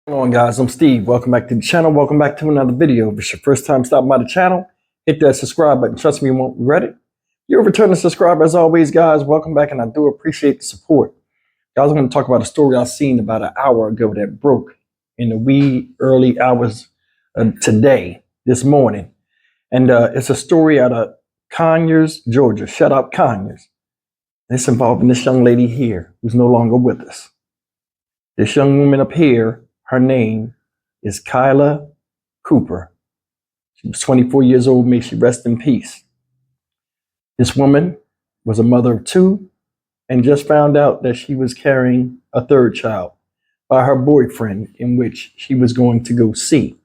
Come on guys, I'm Steve. Welcome back to the channel. Welcome back to another video. If it's your first time stopping by the channel, hit that subscribe button. Trust me, you won't regret it. You're a returning subscriber as always, guys. Welcome back, and I do appreciate the support. Guys, I'm going to talk about a story I seen about an hour ago that broke in the wee early hours of today, this morning. And it's a story out of Conyers, Georgia. Shout out Conyers. It's involving this young lady here who's no longer with us. This young woman up here, her name is Kyla Cooper. She was 24 years old. May she rest in peace. This woman was a mother of two and just found out that she was carrying a third child by her boyfriend, in which she was going to go see.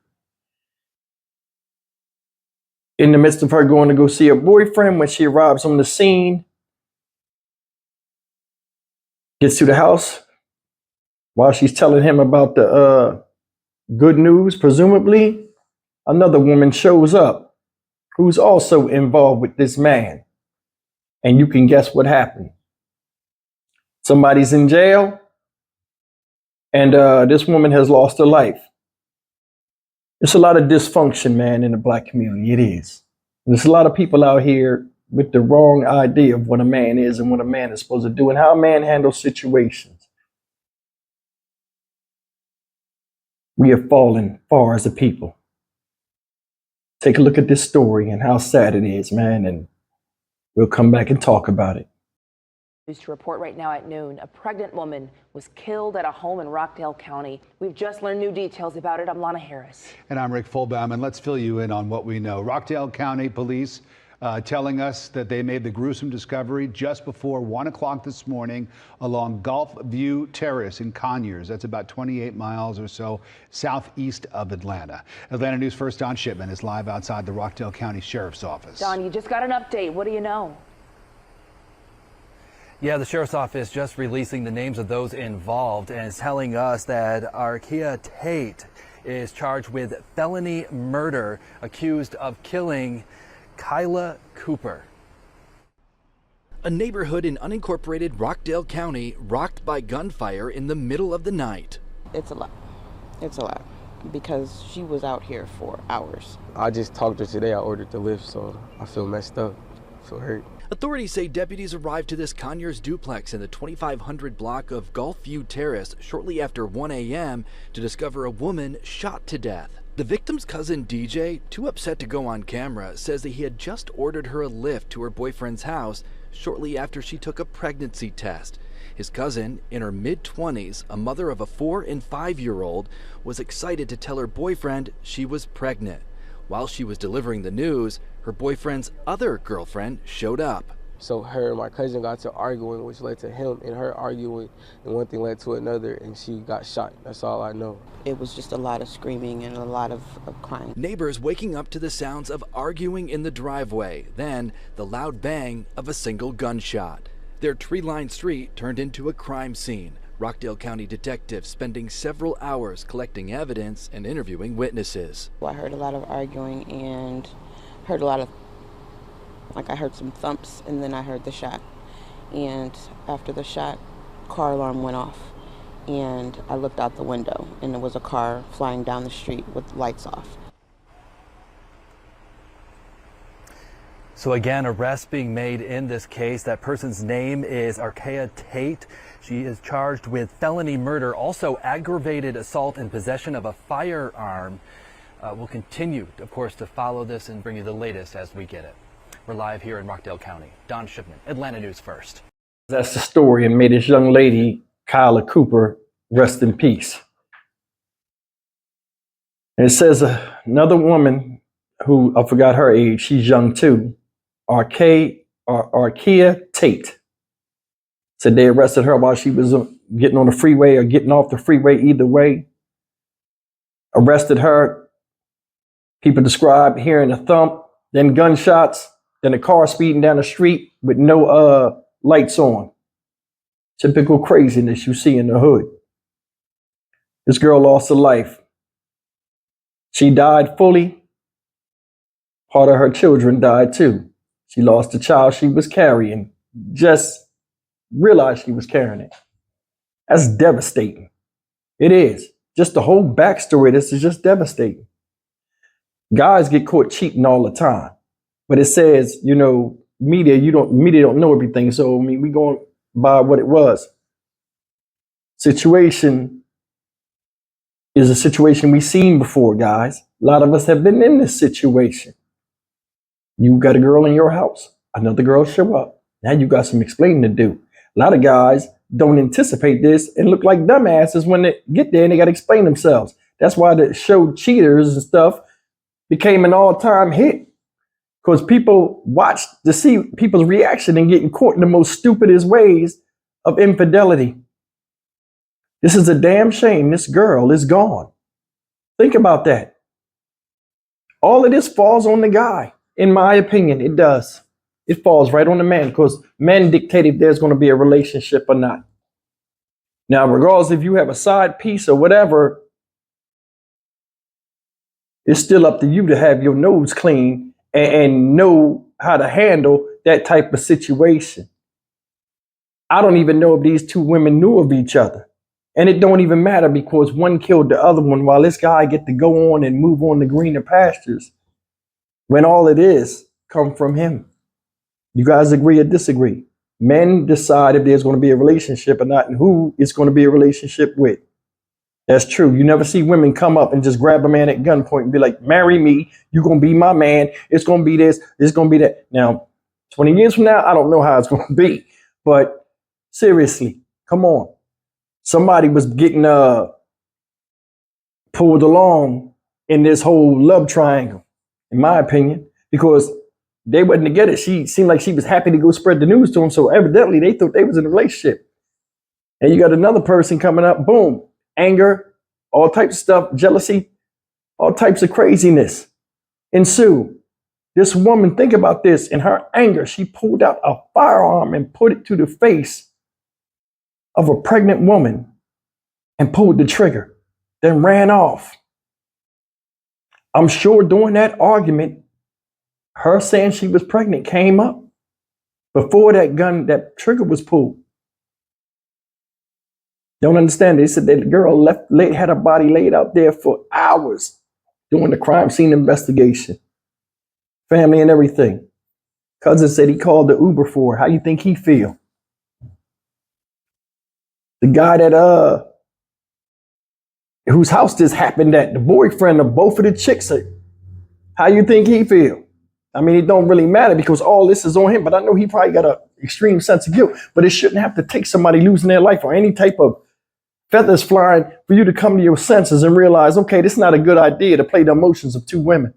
In the midst of her going to go see her boyfriend, when she arrives on the scene, gets to the house, while she's telling him about the good news, presumably, another woman shows up who's also involved with this man. And you can guess what happened. Somebody's in jail, and this woman has lost her life. There's a lot of dysfunction, man, in the Black community. It is. There's a lot of people out here with the wrong idea of what a man is and what a man is supposed to do and how a man handles situations. We have fallen far as a people. Take a look at this story and how sad it is, man, and we'll come back and talk about it. News to report right now at noon. A pregnant woman was killed at a home in Rockdale County. We've just learned new details about it. I'm Lana Harris. And I'm Rick Fulbaum, and let's fill you in on what we know. Rockdale County Police telling us that they made the gruesome discovery just before 1 o'clock this morning along Gulf View Terrace in Conyers. That's about 28 miles or so southeast of Atlanta. Atlanta News First Don Shipman is live outside the Rockdale County Sheriff's Office. Don, you just got an update. What do you know? Yeah, the Sheriff's Office just releasing the names of those involved and is telling us that Kyla Tate is charged with felony murder, accused of killing Kyla Cooper. A neighborhood in unincorporated Rockdale County rocked by gunfire in the middle of the night. It's a lot. It's a lot because she was out here for hours. I just talked to her today. I ordered the lift, so I feel messed up. I feel hurt. Authorities say deputies arrived to this Conyers duplex in the 2500 block of Gulf View Terrace shortly after 1 a.m. to discover a woman shot to death. The victim's cousin DJ, too upset to go on camera, says that he had just ordered her a lift to her boyfriend's house shortly after she took a pregnancy test. His cousin, in her mid-20s, a mother of a 4- and 5-year-old, was excited to tell her boyfriend she was pregnant. While she was delivering the news, her boyfriend's other girlfriend showed up. So her and my cousin got to arguing, which led to him and her arguing, and one thing led to another, and she got shot. That's all I know. It was just a lot of screaming and a lot of crying. Neighbors waking up to the sounds of arguing in the driveway, then the loud bang of a single gunshot. Their tree-lined street turned into a crime scene. Rockdale County detectives spending several hours collecting evidence and interviewing witnesses. I heard a lot of arguing and heard a lot of, I heard some thumps, and then I heard the shot. And after the shot, car alarm went off. And I looked out the window, and there was a car flying down the street with lights off. So again, arrests being made in this case. That person's name is Kyla Tate. She is charged with felony murder, also aggravated assault and possession of a firearm. We'll continue, of course, to follow this and bring you the latest as we get it. We're live here in Rockdale County. Don Shipman, Atlanta News First. That's the story, and may this young lady, Kyla Cooper, rest in peace. And it says another woman who, I forgot her age, she's young too, Kyla Tate, said they arrested her while she was getting on the freeway or getting off the freeway, either way. Arrested her. People described hearing a thump, then gunshots, then a car speeding down the street with no lights on. Typical craziness you see in the hood. This girl lost her life. She died fully. Part of her children died too. She lost the child she was carrying. Just realized she was carrying it. That's devastating. It is. Just the whole backstory of this is just devastating. Guys get caught cheating all the time, but it says, you know, media don't know everything. So I mean, we going by what it was. Situation is a situation we've seen before, guys. A lot of us have been in this situation. You got a girl in your house, another girl show up. Now you got some explaining to do. A lot of guys don't anticipate this and look like dumbasses when they get there and they got to explain themselves. That's why the show Cheaters and stuff became an all-time hit, because people watched to see people's reaction and getting caught in the most stupidest ways of infidelity. This is a damn shame. This girl is gone. Think about that. All of this falls on the guy. In my opinion, it does. It falls right on the man, because men dictate if there's going to be a relationship or not. Now, regardless if you have a side piece or whatever, it's still up to you to have your nose clean and know how to handle that type of situation. I don't even know if these two women knew of each other. And it don't even matter, because one killed the other one while this guy get to go on and move on to greener pastures, when all it is come from him. You guys agree or disagree? Men decide if there's going to be a relationship or not, and who it's going to be a relationship with. That's true. You never see women come up and just grab a man at gunpoint and be like, marry me, you're going to be my man, it's going to be this, it's going to be that. Now, 20 years from now, I don't know how it's going to be, but seriously, come on. Somebody was getting pulled along in this whole love triangle, in my opinion, because they wasn't together. She seemed like she was happy to go spread the news to him, so evidently they thought they was in a relationship. And you got another person coming up, boom, anger, all types of stuff, jealousy, all types of craziness ensue. This woman, think about this, in her anger, she pulled out a firearm and put it to the face of a pregnant woman and pulled the trigger, then ran off. I'm sure during that argument, her saying she was pregnant came up before that trigger was pulled. Don't understand. They said that the girl had her body laid out there for hours doing the crime scene investigation. Family and everything. Cousin said he called the Uber for her. How you think he feel? The guy that whose house this happened at, the boyfriend of both of the chicks, how you think he feel? I mean, it don't really matter because all this is on him, but I know he probably got an extreme sense of guilt, but it shouldn't have to take somebody losing their life or any type of feathers flying for you to come to your senses and realize, okay, this is not a good idea to play the emotions of two women.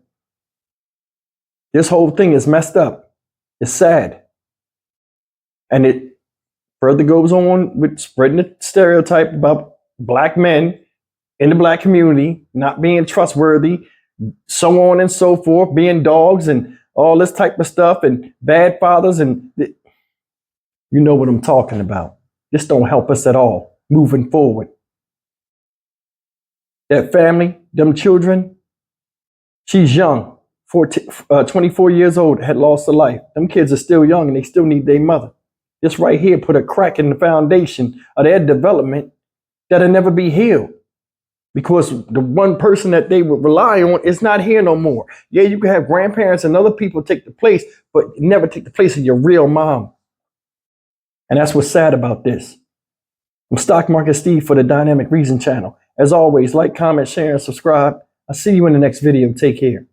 This whole thing is messed up. It's sad. And it further goes on with spreading the stereotype about black men in the black community not being trustworthy, so on and so forth, being dogs and all this type of stuff and bad fathers. And you know what I'm talking about. This don't help us at all moving forward. That family, them children, she's young, 24 years old, had lost her life. Them kids are still young and they still need their mother. This right here put a crack in the foundation of their development that'll never be healed. Because the one person that they would rely on is not here no more. Yeah, you can have grandparents and other people take the place, but never take the place of your real mom. And that's what's sad about this. I'm Stock Market Steve for the Dynamic Reason channel. As always, like, comment, share, and subscribe. I'll see you in the next video. Take care.